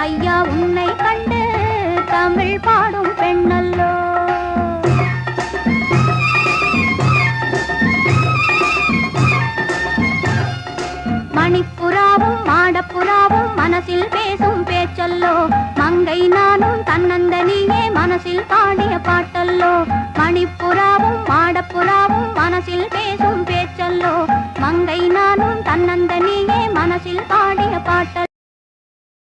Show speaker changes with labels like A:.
A: ஐயா உன்னை கண்டு தமிழ் பாடும் பெண்ணல்லோ. மணிப்புறாவும் மாடப்புறாவும் மனசில் பேசும் பேச்சல்லோ. மங்கை நானும் தன்னந்தனியே மனசில் பாடிய பாட்டல்லோ. மணிப்புறாவும் மாடப்புறாவும் மனசில்